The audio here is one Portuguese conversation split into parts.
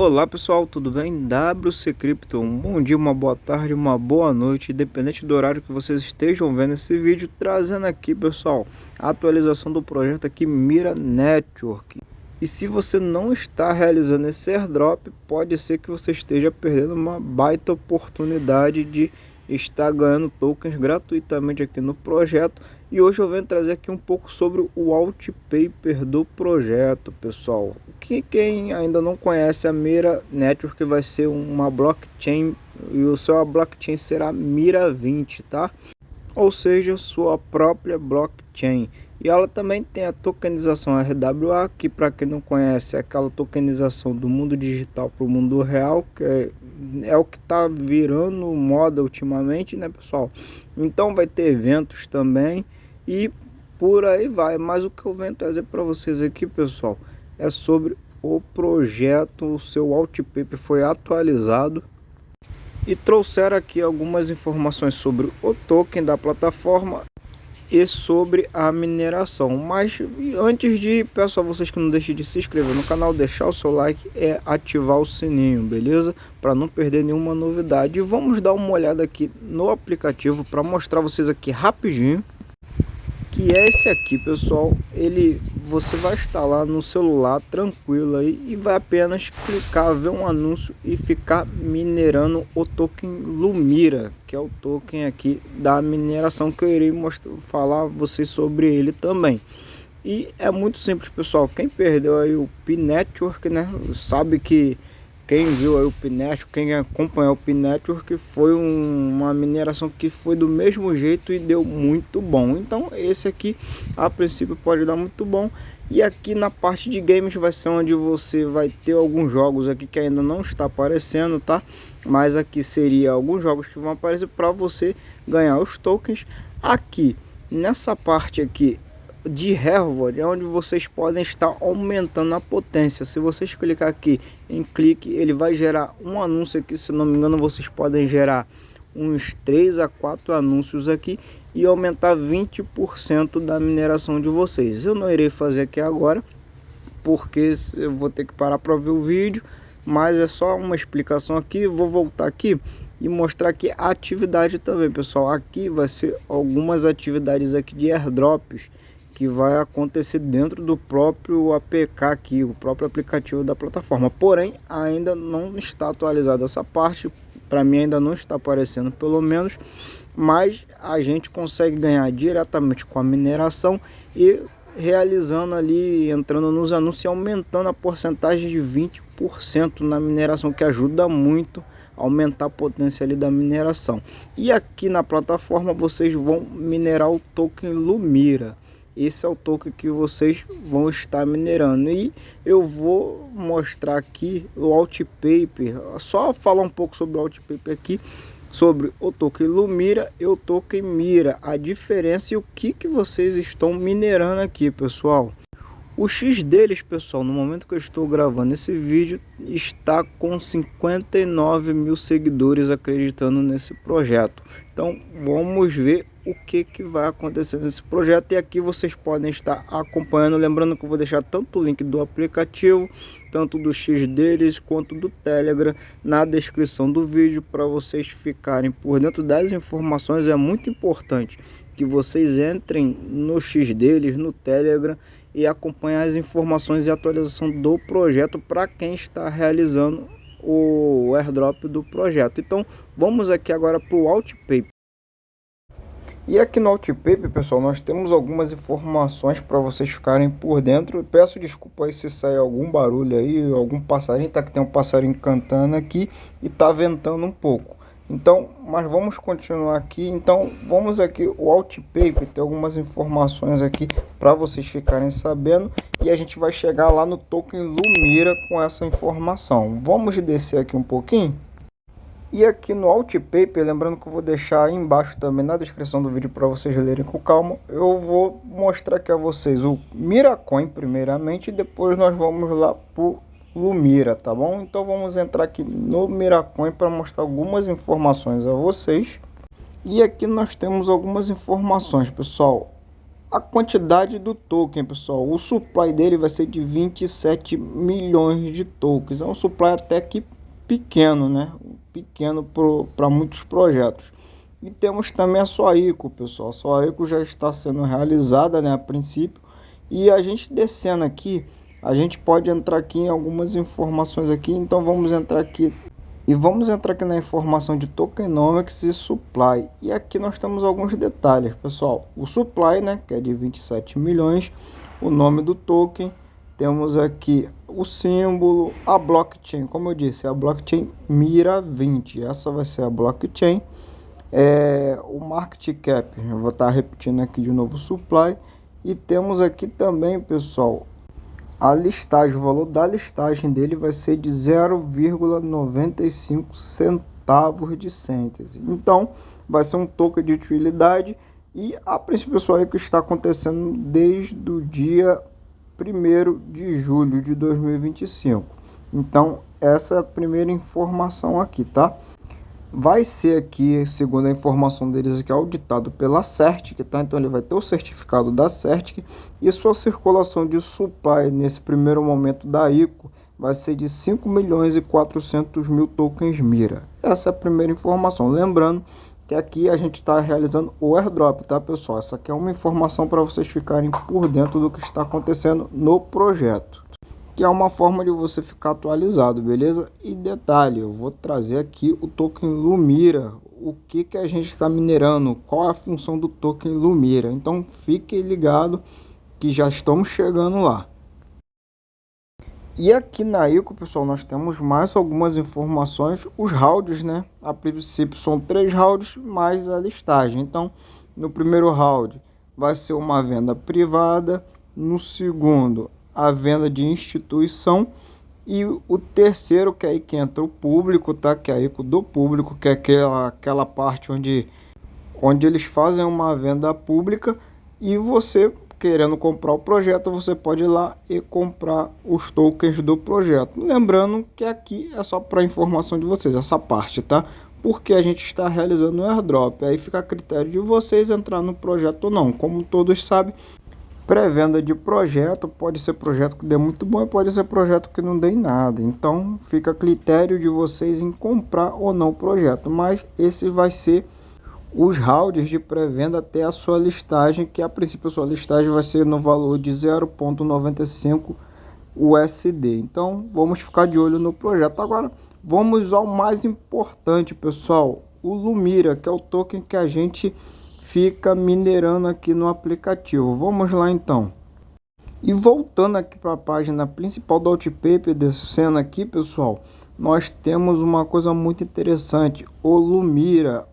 Olá pessoal, tudo bem? WC Crypto, um bom dia, uma boa tarde, uma boa noite, independente do horário que vocês estejam vendo esse vídeo, trazendo aqui pessoal, a atualização do projeto aqui Mira Network. E se você não está realizando esse airdrop, pode ser que você esteja perdendo uma baita oportunidade de estar ganhando tokens gratuitamente aqui no projeto. E hoje eu venho trazer aqui um pouco sobre o white paper do projeto, pessoal. Quem ainda não conhece a Mira Network vai ser uma blockchain e o seu blockchain será Mira 20, tá? Ou seja, sua própria blockchain. E ela também tem a tokenização RWA, que para quem não conhece é aquela tokenização do mundo digital para o mundo real, que é o que está virando moda ultimamente, né pessoal? Então vai ter eventos também e por aí vai. Mas o que eu venho trazer para vocês aqui, pessoal, é sobre o projeto. O seu white paper foi atualizado e trouxeram aqui algumas informações sobre o token da plataforma e sobre a mineração. Mas antes de ir, peço a vocês que não deixem de se inscrever no canal, deixar o seu like e ativar o sininho, beleza? Para não perder nenhuma novidade. E vamos dar uma olhada aqui no aplicativo para mostrar vocês aqui rapidinho, que é esse aqui, pessoal. Você vai instalar no celular tranquilo aí e vai apenas clicar, ver um anúncio e ficar minerando o token Lumira, que é o token aqui da mineração, que eu irei falar a vocês sobre ele também. E é muito simples, pessoal. Quem perdeu aí o P-Network, né, sabe que quem viu aí o P-Network, quem acompanhou o P-Network, foi uma mineração que foi do mesmo jeito e deu muito bom. Então esse aqui a princípio pode dar muito bom. E aqui na parte de games vai ser onde você vai ter alguns jogos aqui que ainda não está aparecendo, tá? Mas aqui seria alguns jogos que vão aparecer para você ganhar os tokens. Aqui nessa parte aqui de Harvard é onde vocês podem estar aumentando a potência. Se vocês clicar aqui em clique, ele vai gerar um anúncio aqui. Se não me engano, vocês podem gerar uns 3 a 4 anúncios aqui e aumentar 20% da mineração de vocês. Eu não irei fazer aqui agora porque eu vou ter que parar para ver o vídeo, mas é só uma explicação aqui. Vou voltar aqui e mostrar aqui a atividade também, pessoal. Aqui vai ser algumas atividades aqui de airdrops que vai acontecer dentro do próprio APK aqui, o próprio aplicativo da plataforma. Porém, ainda não está atualizada essa parte, para mim ainda não está aparecendo pelo menos, mas a gente consegue ganhar diretamente com a mineração e realizando ali, entrando nos anúncios e aumentando a porcentagem de 20% na mineração, que ajuda muito a aumentar a potência ali da mineração. E aqui na plataforma vocês vão minerar o token Lumira. Esse é o token que vocês vão estar minerando e eu vou mostrar aqui o white paper, só falar um pouco sobre o white paper aqui, sobre o token Lumira e o token Mira, a diferença e o que vocês estão minerando aqui, pessoal. O X deles, pessoal, no momento que eu estou gravando esse vídeo, está com 59 mil seguidores acreditando nesse projeto. Então vamos ver o que vai acontecer nesse projeto. E aqui vocês podem estar acompanhando. Lembrando que eu vou deixar tanto o link do aplicativo, tanto do X deles, quanto do Telegram na descrição do vídeo, para vocês ficarem por dentro das informações. É muito importante que vocês entrem no X deles, no Telegram, e acompanhar as informações e atualização do projeto para quem está realizando o airdrop do projeto. Então vamos aqui agora para o white paper. E aqui no white paper, pessoal, nós temos algumas informações para vocês ficarem por dentro. Peço desculpa aí se sair algum barulho aí, algum passarinho, tá, que tem um passarinho cantando aqui e tá ventando um pouco. Então, mas vamos continuar aqui. Então vamos aqui, o white paper tem algumas informações aqui para vocês ficarem sabendo, e a gente vai chegar lá no token Lumira com essa informação. Vamos descer aqui um pouquinho. E aqui no white paper, lembrando que eu vou deixar aí embaixo também na descrição do vídeo para vocês lerem com calma, eu vou mostrar aqui a vocês o Miracoin primeiramente, e depois nós vamos lá pro Lumira, tá bom? Então vamos entrar aqui no Miracoin para mostrar algumas informações a vocês. E aqui nós temos algumas informações, pessoal. a quantidade do token, pessoal. O supply dele vai ser de 27 milhões de tokens. É um supply até que pequeno, né? Pequeno para muitos projetos. E temos também a Soico, pessoal. A Soico já está sendo realizada, né, a princípio. E a gente descendo aqui, a gente pode entrar aqui em algumas informações aqui. Então vamos entrar aqui. E vamos entrar aqui na informação de tokenomics e supply. E aqui nós temos alguns detalhes, pessoal. O supply, né, que é de 27 milhões. O nome do token. Temos aqui o símbolo, a blockchain. Como eu disse, é a blockchain Mira 20. Essa vai ser a blockchain. O market cap, eu vou estar repetindo aqui de novo o supply. E temos aqui também, pessoal, a listagem, o valor da listagem dele vai ser de 0,95 centavos de cêntimos. Então, vai ser um token de utilidade e a princípio, pessoal, é que está acontecendo desde o dia 1º de julho de 2025. Então, essa é a primeira informação aqui, tá? Vai ser aqui, segundo a informação deles, aqui auditado pela CERTIC, tá? Então ele vai ter o certificado da CERTIC e sua circulação de supply nesse primeiro momento da ICO vai ser de 5.400.000 tokens Mira. Essa é a primeira informação. Lembrando que aqui a gente está realizando o airdrop, tá, pessoal? Essa aqui é uma informação para vocês ficarem por dentro do que está acontecendo no projeto, que é uma forma de você ficar atualizado, beleza? E detalhe, eu vou trazer aqui o token Lumira, o que a gente está minerando, qual é a função do token Lumira. Então fique ligado que já estamos chegando lá. E aqui na ICO, pessoal, nós temos mais algumas informações, os rounds, né? A princípio são 3 rounds mais a listagem. Então, no primeiro round vai ser uma venda privada, no segundo a venda de instituição e o terceiro, que é aí que entra o público, tá? Que é a ICO do público, que é aquela parte onde eles fazem uma venda pública e você, querendo comprar o projeto, você pode ir lá e comprar os tokens do projeto. Lembrando que aqui é só para informação de vocês, essa parte, tá? Porque a gente está realizando o airdrop, aí fica a critério de vocês entrar no projeto ou não. Como todos sabem, pré-venda de projeto pode ser projeto que dê muito bom e pode ser projeto que não dê nada. Então fica a critério de vocês em comprar ou não o projeto. Mas esse vai ser os rounds de pré-venda até a sua listagem, que a princípio a sua listagem vai ser no valor de 0,95 USD. Então vamos ficar de olho no projeto. Agora vamos ao mais importante, pessoal, o Lumira, que é o token que a gente fica minerando aqui no aplicativo. Vamos lá então. E voltando aqui para a página principal do Whitepaper, descendo aqui, pessoal, nós temos uma coisa muito interessante. O Lumira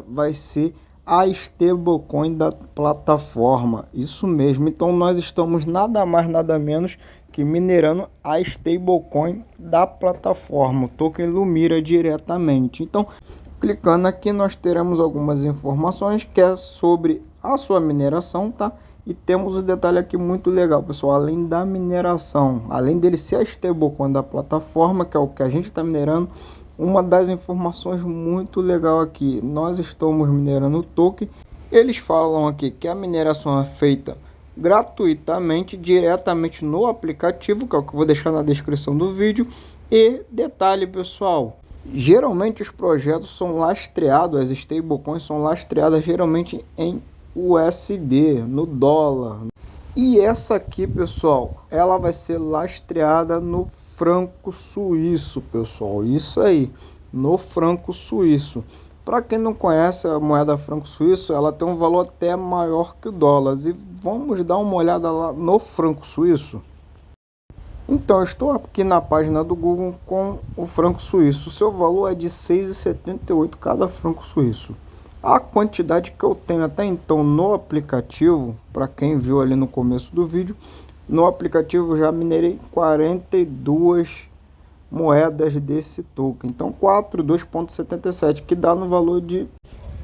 vai ser a stablecoin da plataforma. Isso mesmo. Então nós estamos nada mais nada menos que minerando a stablecoin da plataforma, o token Lumira diretamente. Então, clicando aqui, nós teremos algumas informações que é sobre a sua mineração, tá? E temos um detalhe aqui muito legal, pessoal. Além da mineração, além dele ser a stablecoin da plataforma, que é o que a gente está minerando, uma das informações muito legal aqui, nós estamos minerando o token. Eles falam aqui que a mineração é feita gratuitamente, diretamente no aplicativo, que é o que eu vou deixar na descrição do vídeo. E detalhe, pessoal, geralmente os projetos são lastreados, as stablecoins são lastreadas geralmente em USD, no dólar. E essa aqui, pessoal, ela vai ser lastreada no franco suíço, pessoal. Isso aí, no franco suíço. Para quem não conhece a moeda franco suíço, ela tem um valor até maior que o dólar. E vamos dar uma olhada lá no franco suíço. Então, eu estou aqui na página do Google com o franco suíço. O seu valor é de 6,78 cada franco suíço. A quantidade que eu tenho até então no aplicativo, para quem viu ali no começo do vídeo, no aplicativo já minerei 42 moedas desse token. Então, 2,77, que dá no valor de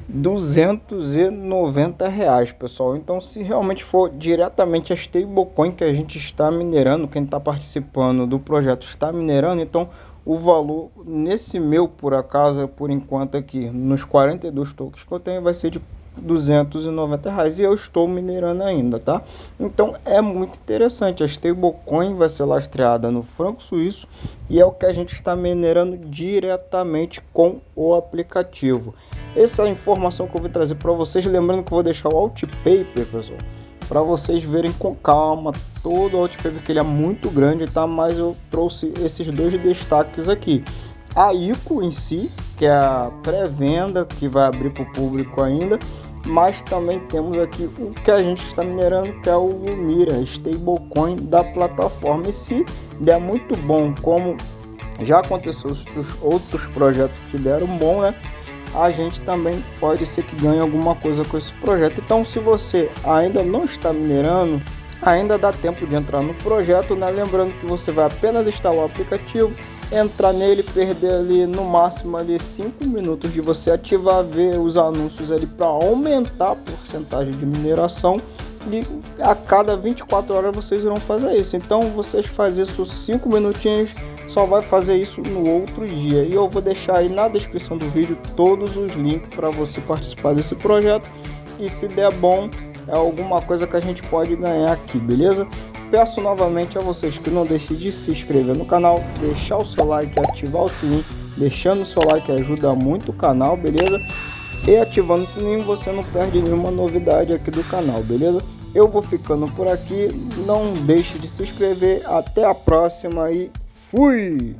R$290, pessoal. Então, se realmente for diretamente a stablecoin que a gente está minerando, quem está participando do projeto está minerando, então o valor nesse meu, por acaso, por enquanto aqui, nos 42 tokens que eu tenho, vai ser de R$ 290 e eu estou minerando ainda, tá? Então é muito interessante. A stablecoin vai ser lastreada no franco suíço e é o que a gente está minerando diretamente com o aplicativo. Essa é a informação que eu vou trazer para vocês, lembrando que eu vou deixar o whitepaper, pessoal, para vocês verem com calma todo o whitepaper, que ele é muito grande, tá? Mas eu trouxe esses dois destaques aqui. A ICO em si, que é a pré-venda, que vai abrir para o público ainda, mas também temos aqui o que a gente está minerando, que é o Mira, stablecoin da plataforma. E se der muito bom, como já aconteceu com outros projetos que deram bom, né? A gente também pode ser que ganhe alguma coisa com esse projeto. Então, se você ainda não está minerando, ainda dá tempo de entrar no projeto, né? Lembrando que você vai apenas instalar o aplicativo, entrar nele, perder ali no máximo ali 5 minutos de você ativar, ver os anúncios ali para aumentar a porcentagem de mineração, e a cada 24 horas vocês irão fazer isso. Então vocês fazem isso 5 minutinhos, só vai fazer isso no outro dia, e eu vou deixar aí na descrição do vídeo todos os links para você participar desse projeto, e se der bom, é alguma coisa que a gente pode ganhar aqui, beleza? Peço novamente a vocês que não deixem de se inscrever no canal, deixar o seu like, ativar o sininho. Deixando o seu like ajuda muito o canal, beleza? E ativando o sininho você não perde nenhuma novidade aqui do canal, beleza? Eu vou ficando por aqui, não deixe de se inscrever, até a próxima e fui!